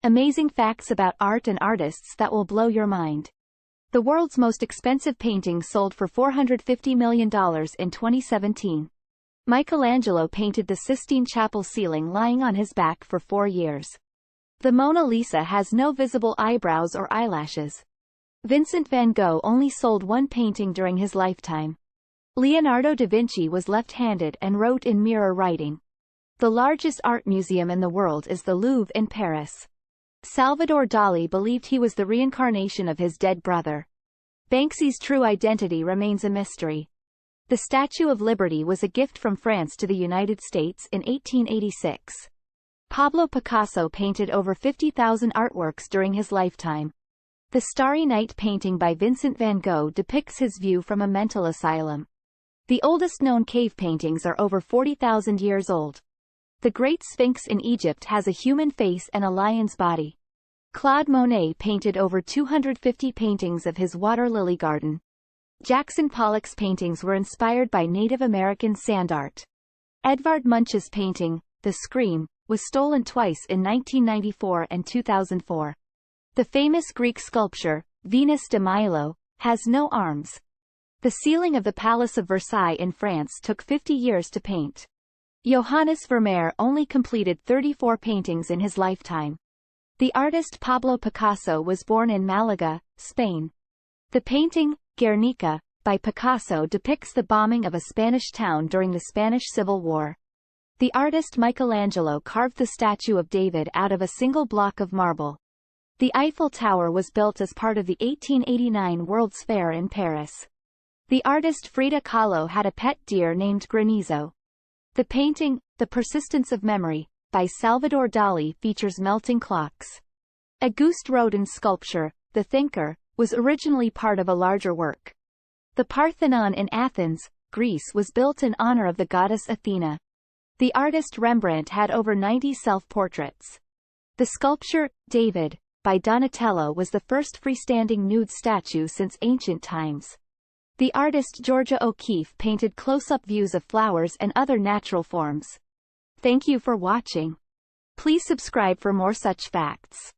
Amazing facts about art and artists that will blow your mind. The world's most expensive painting sold for $450 million in 2017. Michelangelo painted the Sistine Chapel ceiling lying on his back for 4 years. The Mona Lisa has no visible eyebrows or eyelashes. Vincent van Gogh only sold one painting during his lifetime. Leonardo da Vinci was left-handed and wrote in mirror writing. The largest art museum in the world is the Louvre in Paris. Salvador Dali believed he was the reincarnation of his dead brother. Banksy's true identity remains a mystery. The Statue of Liberty was a gift from France to the United States in 1886. Pablo Picasso painted over 50,000 artworks during his lifetime. The Starry Night painting by Vincent van Gogh depicts his view from a mental asylum. The oldest known cave paintings are over 40,000 years old. The Great Sphinx in Egypt has a human face and a lion's body. Claude Monet painted over 250 paintings of his water lily garden. Jackson Pollock's paintings were inspired by Native American sand art. Edvard Munch's painting, The Scream, was stolen twice in 1994 and 2004. The famous Greek sculpture, Venus de Milo, has no arms. The ceiling of the Palace of Versailles in France took 50 years to paint. Johannes Vermeer only completed 34 paintings in his lifetime. The artist Pablo Picasso was born in Malaga, Spain. The painting, Guernica, by Picasso depicts the bombing of a Spanish town during the Spanish Civil War. The artist Michelangelo carved the statue of David out of a single block of marble. The Eiffel Tower was built as part of the 1889 World's Fair in Paris. The artist Frida Kahlo had a pet deer named Granizo. The painting, The Persistence of Memory, by Salvador Dali features melting clocks. Auguste Rodin's sculpture, The Thinker, was originally part of a larger work. The Parthenon in Athens, Greece was built in honor of the goddess Athena. The artist Rembrandt had over 90 self-portraits. The sculpture, David, by Donatello was the first freestanding nude statue since ancient times. The artist Georgia O'Keeffe painted close-up views of flowers and other natural forms. Thank you for watching. Please subscribe for more such facts.